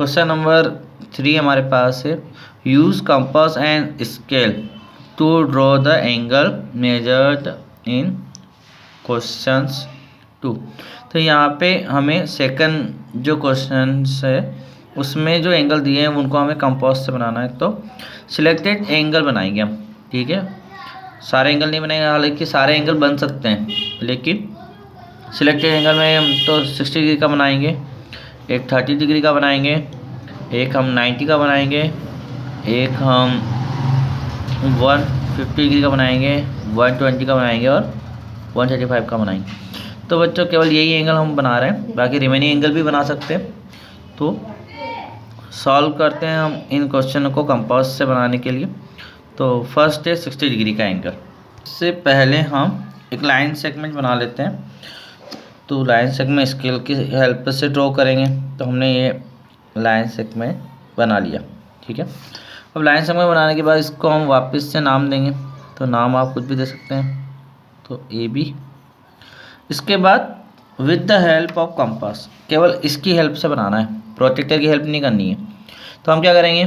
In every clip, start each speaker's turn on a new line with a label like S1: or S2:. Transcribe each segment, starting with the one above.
S1: Question number 3 हमारे पास है, use compass and scale to draw the angle measured in questions 2। तो यहाँ पे हमें सेकंड जो क्वेश्चन है उसमें जो एंगल दिए हैं उनको हमें कंपास से बनाना है। तो सिलेक्टेड एंगल बनाएंगे हम, ठीक है। सारे एंगल नहीं बनेंगे, हालांकि सारे एंगल बन सकते हैं, लेकिन सिलेक्टेड एंगल में हम तो 60 डिग्री का बनाएंगे, एक 30 डिग्री का बनाएंगे, एक हम 90 का बनाएंगे, एक हम 150 डिग्री का बनाएंगे, 120 का बनाएंगे और 135 का बनाएंगे। तो बच्चों केवल यही एंगल हम बना रहे हैं, बाकी रिमेनिंग एंगल भी बना सकते हैं। तो सॉल्व करते हैं हम इन क्वेश्चन को कंपास से बनाने के लिए। तो फर्स्ट है 60 डिग्री का एंगल। इससे पहले हम एक लाइन सेगमेंट बना लेते हैं। तो लाइन सेगमेंट स्केल की हेल्प से ड्रॉ करेंगे। तो हमने ये लाइन सेगमेंट बना लिया, ठीक है। अब लाइन सेगमेंट बनाने के बाद इसको हम वापस से नाम देंगे। तो नाम आप कुछ भी दे सकते हैं, तो ए बी। इसके बाद with the help of compass, केवल इसकी हेल्प से बनाना है, प्रोटेक्टर की हेल्प नहीं करनी है। तो हम क्या करेंगे,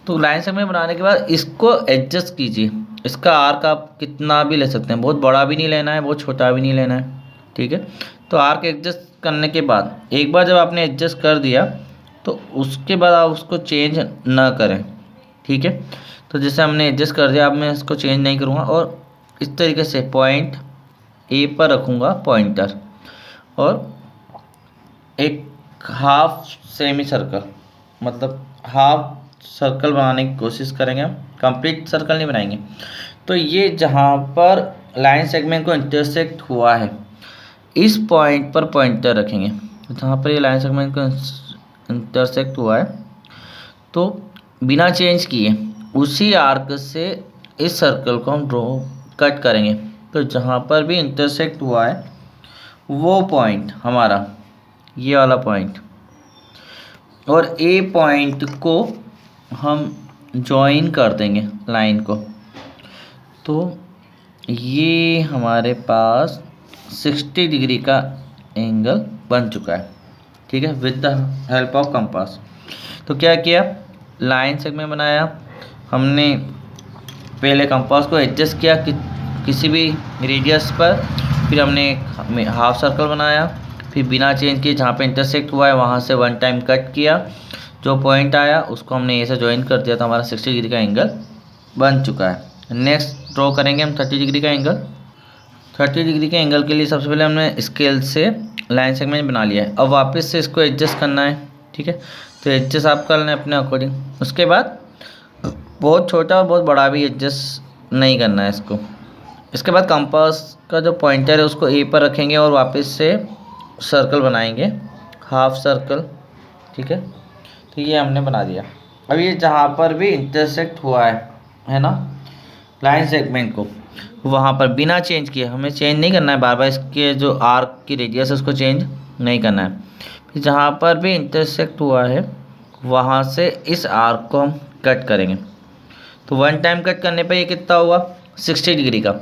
S1: तो लाइन सेगमेंट बनाने के बाद इसको एडजस्ट कीजिए। इसका आर्क आप कितना भी ले सकते हैं, बहुत बड़ा भी नहीं लेना है, बहुत छोटा भी नहीं लेना है, ठीक है। तो आर्क एडजस्ट करने के बाद एक बार जब आपने एडजस्ट कर दिया तो उसके बाद आप उसको चेंज ना करें, ठीक है। तो जैसे हमने एडजस्ट कर दिया, अब मैं इसको चेंज नहीं करूँगा और इस तरीके से पॉइंट ए पर रखूँगा पॉइंटर, और एक हाफ सेमी सर्कल, मतलब हाफ सर्कल बनाने की कोशिश करेंगे हम, कंप्लीट सर्कल नहीं बनाएंगे। तो ये जहाँ पर लाइन सेगमेंट को इंटरसेक्ट हुआ है इस पॉइंट पर पॉइंटर रखेंगे। जहाँ पर ये लाइन सेगमेंट को इंटरसेक्ट हुआ है तो बिना चेंज किए उसी आर्क से इस सर्कल को हम ड्रॉ कट करेंगे। तो जहाँ पर भी इंटरसेक्ट हुआ है वो पॉइंट हमारा ये वाला पॉइंट, और ए पॉइंट को हम जॉइन कर देंगे लाइन को। तो ये हमारे पास 60 डिग्री का एंगल बन चुका है, ठीक है, with the help of compass. तो क्या किया, लाइन सेगमेंट बनाया हमने, पहले कंपास को एडजस्ट किया किसी भी रेडियस पर, फिर हमने एक हाफ सर्कल बनाया, फिर बिना चेंज किए जहाँ पे इंटरसेक्ट हुआ है वहाँ से वन टाइम कट किया, जो पॉइंट आया उसको हमने ऐसे ज्वाइन कर दिया, तो हमारा 60 डिग्री का एंगल बन चुका है। नेक्स्ट ड्रॉ करेंगे हम 30 डिग्री का एंगल। 30 डिग्री के एंगल के लिए सबसे पहले हमने स्केल से लाइन सेगमेंट बना लिया है, अब वापस से इसको एडजस्ट करना है, ठीक है। तो एडजस्ट आप कर लें अपने अकॉर्डिंग। उसके बाद बहुत छोटा और बहुत बड़ा भी एडजस्ट नहीं करना है इसको। इसके बाद कंपास का जो पॉइंटर है उसको ए पर रखेंगे और वापस से सर्कल बनाएंगे, हाफ सर्कल, ठीक है। तो ये हमने बना दिया। अब ये जहाँ पर भी इंटरसेक्ट हुआ है ना लाइन सेगमेंट को, वहाँ पर बिना चेंज किए, हमें चेंज नहीं करना है बार बार, इसके जो आर्क की रेडियस है उसको चेंज नहीं करना है। फिर जहाँ पर भी इंटरसेक्ट हुआ है वहाँ से इस आर्क को हम कट करेंगे। तो वन टाइम कट करने पर ये कितना हुआ, 60 डिग्री का,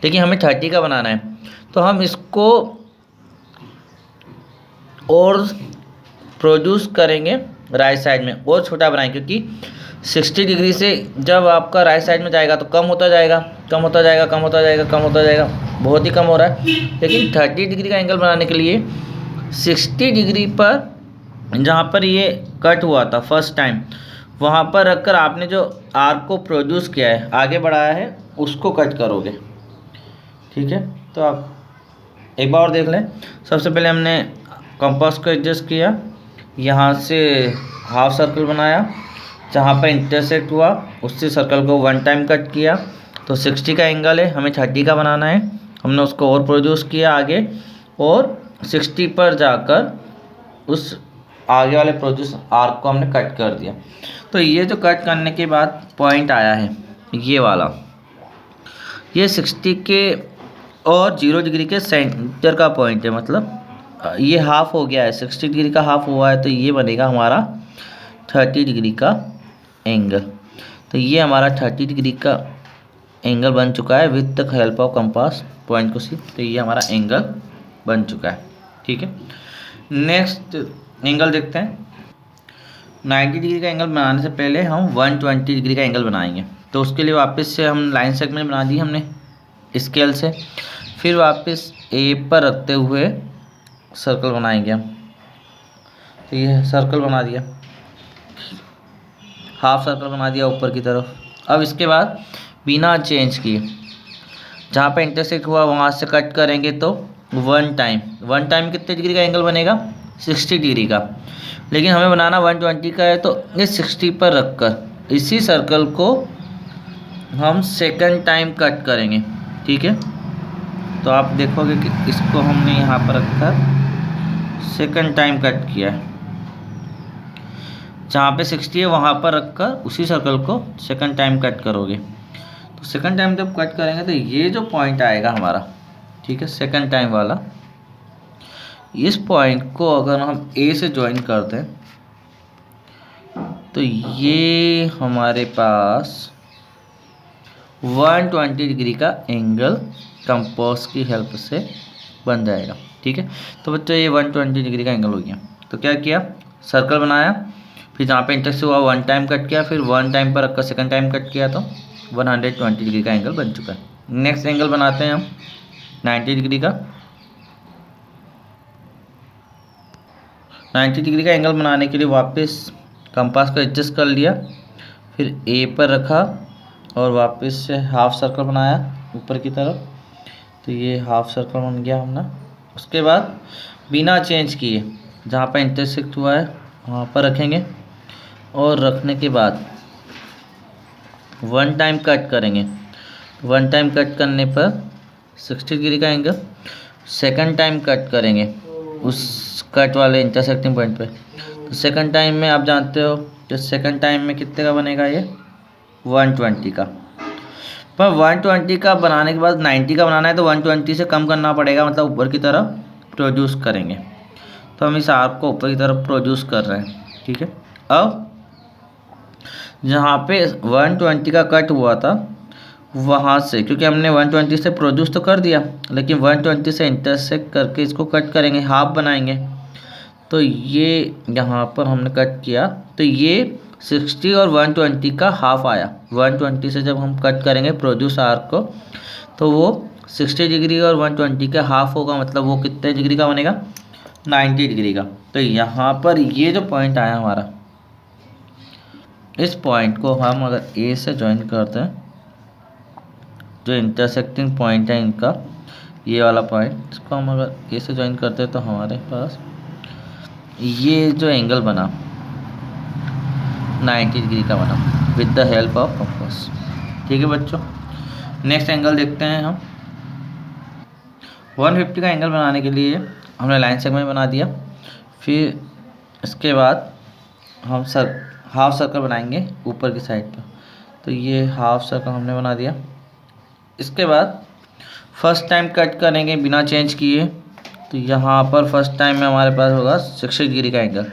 S1: लेकिन हमें 30 का बनाना है। तो हम इसको और प्रोड्यूस करेंगे राइट साइड में, और छोटा बनाएंगे, क्योंकि 60 डिग्री से जब आपका राइट साइड में जाएगा तो कम होता जाएगा, कम होता जाएगा, कम होता जाएगा, कम होता जाएगा, बहुत ही कम हो रहा है। लेकिन 30 डिग्री का एंगल बनाने के लिए 60 डिग्री पर जहाँ पर ये कट हुआ था फर्स्ट टाइम, वहाँ पर रखकर आपने जो आर्क को प्रोड्यूस किया है, आगे बढ़ाया है, उसको कट करोगे, ठीक है। तो आप एक बार और देख लें। सबसे पहले हमने कंपास को एडजस्ट किया, यहाँ से हाफ सर्कल बनाया, जहाँ पर इंटरसेक्ट हुआ उससे सर्कल को वन टाइम कट किया। तो 60 का एंगल है, हमें 30 का बनाना है, हमने उसको और प्रोड्यूस किया आगे, और 60 पर जाकर उस आगे वाले प्रोड्यूस आर्क को हमने कट कर दिया। तो ये जो कट करने के बाद पॉइंट आया है ये वाला, ये 60 के और 0 डिग्री के सेंटर का पॉइंट है, मतलब ये हाफ हो गया है, 60 डिग्री का हाफ हुआ है, तो ये बनेगा हमारा 30 डिग्री का एंगल। तो ये हमारा 30 डिग्री का एंगल बन चुका है with the help of compass point को सी। तो ये हमारा एंगल बन चुका है, ठीक है। नेक्स्ट एंगल देखते हैं। 90 डिग्री का एंगल बनाने से पहले हम 120 डिग्री का एंगल बनाएंगे। तो उसके लिए वापस से हम लाइन सेगमेंट बना दी हमने स्केल से, फिर वापस ए पर रखते हुए सर्कल बनाएंगे हम। तो ये सर्कल बना दिया, हाफ सर्कल बना दिया ऊपर की तरफ। अब इसके बाद बिना चेंज किए जहाँ पे इंटरसेक्ट हुआ वहाँ से कट करेंगे तो वन टाइम कितने डिग्री का एंगल बनेगा, 60 डिग्री का। लेकिन हमें बनाना 120 का है, तो ये 60 पर रखकर इसी सर्कल को हम सेकंड टाइम कट करेंगे। ठीक है, तो आप देखोगे कि इसको हमने यहाँ पर रखकर सेकंड टाइम कट किया है। जहाँ पे 60 है वहाँ पर रखकर उसी सर्कल को सेकंड टाइम कट करोगे। तो सेकंड टाइम जब कट करेंगे तो ये जो पॉइंट आएगा हमारा, ठीक है, सेकंड टाइम वाला, इस पॉइंट को अगर हम ए से ज्वाइन करते हैं तो ये हमारे पास 120 डिग्री का एंगल कंपास की हेल्प से बन जाएगा। ठीक है, तो बच्चों ये 120 डिग्री का एंगल हो गया। तो क्या किया, सर्कल बनाया, फिर जहाँ पे इंटरसेक्ट हुआ वन टाइम कट किया, फिर वन टाइम पर रखकर सेकंड टाइम कट किया, तो 120 डिग्री का एंगल बन चुका है। नेक्स्ट एंगल बनाते हैं हम 90 डिग्री का। 90 डिग्री का एंगल बनाने के लिए वापस कंपास को एडजस्ट कर लिया, फिर ए पर रखा और वापस से हाफ सर्कल बनाया ऊपर की तरफ। तो ये हाफ सर्कल बन गया हमने। उसके बाद बिना चेंज किए जहाँ पर इंटरसेक्ट हुआ है वहाँ पर रखेंगे और रखने के बाद वन टाइम कट करेंगे। वन टाइम कट करने पर 60 डिग्री का एंगल, सेकंड टाइम कट करेंगे उस कट वाले इंटरसेक्टिंग पॉइंट पे। तो सेकंड टाइम में आप जानते हो कि सेकंड टाइम में कितने का बनेगा, ये 120 का। पर 120 का बनाने के बाद 90 का बनाना है तो 120 से कम करना पड़ेगा, मतलब ऊपर की तरफ प्रोड्यूस करेंगे। तो हम इस आर्क को ऊपर की तरफ प्रोड्यूस कर रहे हैं। ठीक है, अब जहाँ पे 120 का कट हुआ था वहाँ से, क्योंकि हमने 120 से प्रोड्यूस तो कर दिया, लेकिन 120 से इंटरसेक्ट करके इसको कट करेंगे, हाफ बनाएंगे। तो ये यहाँ पर हमने कट किया, तो ये 60 और 120 का हाफ आया। 120 से जब हम कट करेंगे प्रोड्यूस आर्क को तो वो 60 डिग्री और 120 का हाफ होगा, मतलब वो कितने डिग्री का बनेगा, 90 डिग्री का। तो यहाँ पर ये जो पॉइंट आया हमारा, इस पॉइंट को हम अगर ए से ज्वाइन करते हैं, जो इंटरसेक्टिंग पॉइंट है इनका, ये वाला पॉइंट, इसको हम अगर ए से ज्वाइन करते हैं तो हमारे पास ये जो एंगल बना 90 डिग्री का बना with the help of compass. ठीक है बच्चों, नेक्स्ट एंगल देखते हैं हम। 150 का एंगल बनाने के लिए हमने लाइन सेगमेंट बना दिया, फिर इसके बाद हम हाफ सर्कल बनाएंगे ऊपर की साइड पर। तो ये हाफ सर्कल हमने बना दिया। इसके बाद फर्स्ट टाइम कट करेंगे बिना चेंज किए, तो यहाँ पर फर्स्ट टाइम में हमारे पास होगा 60 डिग्री का एंगल।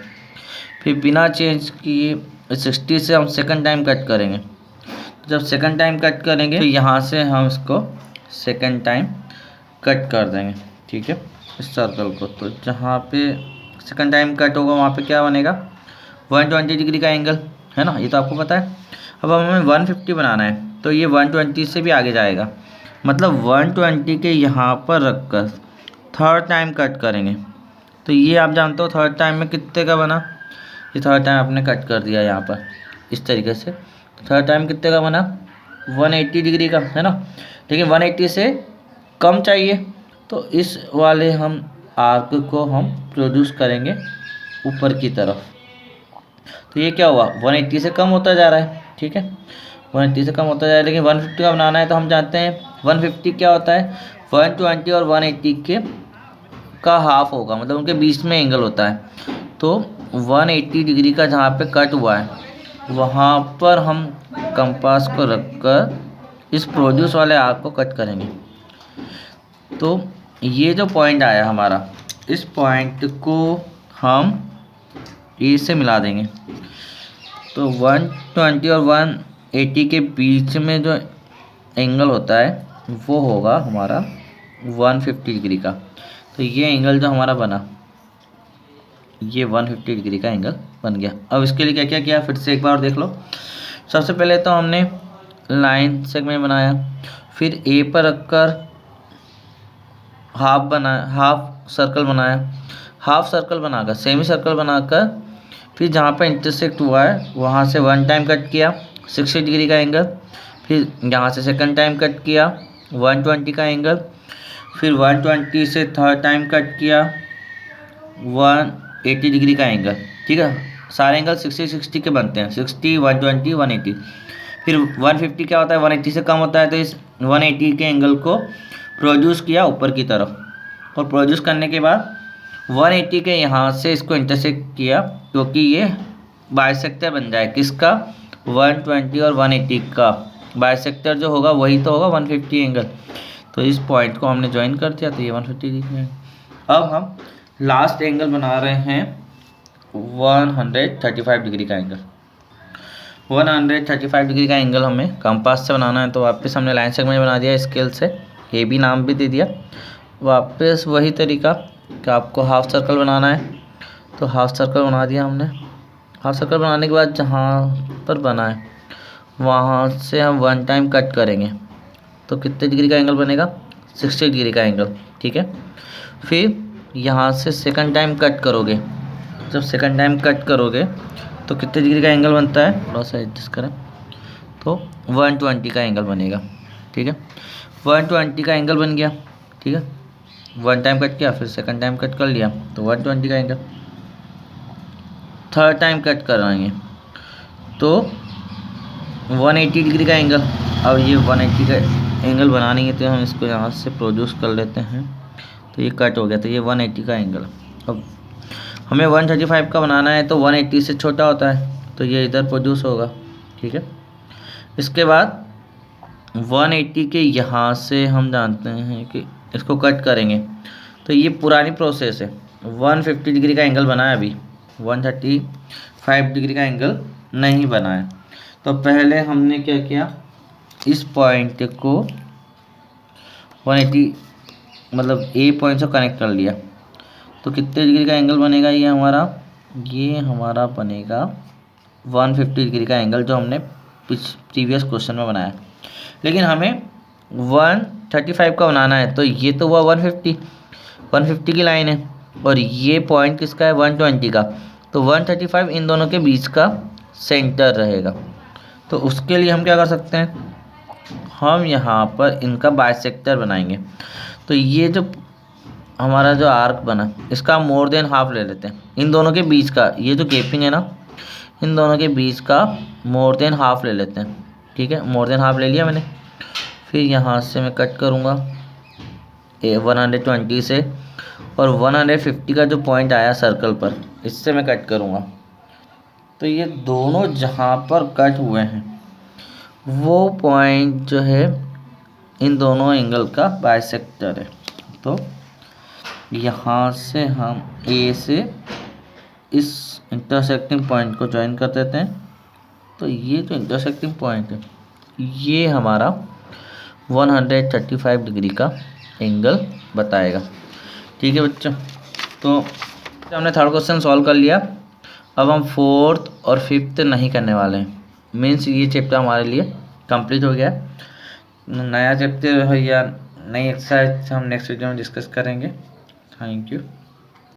S1: फिर बिना चेंज किए 60 से हम सेकंड टाइम कट करेंगे। तो जब सेकंड टाइम कट करेंगे तो यहाँ से हम इसको सेकंड टाइम कट कर देंगे। ठीक है, इस सर्कल को। तो जहाँ पे सेकंड टाइम कट होगा वहाँ पे क्या बनेगा, 120 डिग्री का एंगल, है ना, ये तो आपको पता है। अब हमें 150 बनाना है, तो ये 120 से भी आगे जाएगा, मतलब 120 के यहाँ पर रखकर थर्ड टाइम कट करेंगे। तो ये आप जानते हो थर्ड टाइम में कितने का बना, ये थर्ड टाइम आपने कट कर दिया यहाँ पर इस तरीके से। थर्ड टाइम कितने का बना, 180 डिग्री का, है ना। लेकिन 180 से कम चाहिए, तो इस वाले हम आर्क को हम प्रोड्यूस करेंगे ऊपर की तरफ। तो ये क्या हुआ, 180 से कम होता जा रहा है। ठीक है, 180 से कम होता जा रहा है, लेकिन 150 का बनाना है तो हम जानते हैं 150 क्या होता है, 120 और 180 के का हाफ होगा, मतलब उनके बीच में एंगल होता है। तो 180 डिग्री का जहाँ पे कट हुआ है वहाँ पर हम कंपास को रखकर इस प्रोड्यूस वाले आर्क को कट करेंगे। तो ये जो पॉइंट आया हमारा, इस पॉइंट को हम ए से मिला देंगे। तो 120 और 180 के बीच में जो एंगल होता है वो होगा हमारा 150 डिग्री का। तो ये एंगल जो हमारा बना, ये 150 डिग्री का एंगल बन गया। अब इसके लिए क्या क्या किया फिर से एक बार देख लो। सबसे पहले तो हमने लाइन सेगमेंट बनाया, फिर ए पर रखकर हाफ सर्कल बनाया, हाफ सर्कल बनाकर सेमी सर्कल बनाकर फिर जहाँ पर इंटरसेक्ट हुआ है वहाँ से वन टाइम कट किया 60 डिग्री का एंगल, फिर यहाँ से सेकंड टाइम कट किया 120 का एंगल, फिर 120 से थर्ड टाइम कट किया 180 डिग्री का एंगल। ठीक है, सारे एंगल 60 के बनते हैं, 60 120 180। फिर 150 क्या होता है 180 से कम होता है, तो इस 180 के एंगल को प्रोड्यूस किया ऊपर की तरफ, और प्रोड्यूस करने के बाद 180 के यहाँ से इसको इंटरसेक्ट किया, क्योंकि ये बाइसेक्टर बन जाए किसका 120 और 180 का। बाइसेक्टर जो होगा वही तो होगा 150 एंगल, तो इस पॉइंट को हमने ज्वाइन कर दिया, तो ये 150 डिग्री है। अब हम लास्ट एंगल बना रहे हैं 135 डिग्री का एंगल। 135 डिग्री का एंगल हमें कंपास से बनाना है, तो वापस हमने लाइन सेगमेंट बना दिया स्केल से, ए बी नाम भी दे दिया। वापस वही तरीका कि आपको हाफ सर्कल बनाना है, तो हाफ सर्कल बना दिया हमने। हाफ सर्कल बनाने के बाद जहाँ पर बना है वहाँ से हम वन टाइम कट करेंगे, तो कितने डिग्री का एंगल बनेगा 60 डिग्री का एंगल। ठीक है, फिर यहाँ से सेकंड टाइम कट करोगे, जब सेकंड टाइम कट करोगे तो कितने डिग्री का एंगल बनता है, थोड़ा सा एडजस्ट करें, तो 120 का एंगल बनेगा। ठीक है, 120 का एंगल बन गया। ठीक है, वन टाइम कट किया फिर सेकंड टाइम कट कर लिया, तो 120 का एंगल। थर्ड टाइम कट कराएंगे तो 180 डिग्री का एंगल। अब ये 180 का एंगल बनाने है तो हम इसको यहाँ से प्रोड्यूस कर लेते हैं, तो ये कट हो गया, तो ये 180 का एंगल। अब हमें 135 का बनाना है, तो 180 से छोटा होता है, तो ये इधर प्रोड्यूस होगा। ठीक है, इसके बाद 180 के यहाँ से हम जानते हैं कि इसको कट करेंगे, तो ये पुरानी प्रोसेस है। 150 डिग्री का एंगल बना है, अभी 135 डिग्री का एंगल नहीं बना है। तो पहले हमने क्या किया, इस पॉइंट को 180 मतलब ए पॉइंट से कनेक्ट कर लिया, तो कितने डिग्री का एंगल बनेगा ये हमारा बनेगा 150 डिग्री का एंगल, जो हमने प्रीवियस क्वेश्चन में बनाया। लेकिन हमें 135 का बनाना है, तो ये तो हुआ 150 की लाइन है, और ये पॉइंट किसका है 120 का, तो 135 इन दोनों के बीच का सेंटर रहेगा। तो उसके लिए हम क्या कर सकते हैं, हम यहाँ पर इनका बाइसेक्टर बनाएंगे। तो ये जो हमारा जो आर्क बना इसका मोर देन हाफ ले लेते हैं, इन दोनों के बीच का ये जो गैपिंग है ना, इन दोनों के बीच का मोर देन हाफ ले लेते हैं। ठीक है, मोर देन हाफ ले लिया मैंने। फिर यहाँ से मैं कट करूँगा 120 से, और 150 का जो पॉइंट आया सर्कल पर, इससे मैं कट करूँगा। तो ये दोनों जहाँ पर कट हुए हैं वो पॉइंट जो है इन दोनों एंगल का बाइसेक्टर है। तो यहाँ से हम ए से इस इंटरसेक्टिंग पॉइंट को ज्वाइन कर देते हैं, तो ये जो इंटरसेक्टिंग पॉइंट है ये हमारा 135 डिग्री का एंगल बताएगा। ठीक है बच्चों, तो हमने थर्ड क्वेश्चन सॉल्व कर लिया। अब हम फोर्थ और फिफ्थ नहीं करने वाले हैं, मीन्स ये चैप्टर हमारे लिए कंप्लीट हो गया। नया चैप्टर है या नई एक्सरसाइज हम नेक्स्ट वीडियो में डिस्कस करेंगे। Thank you.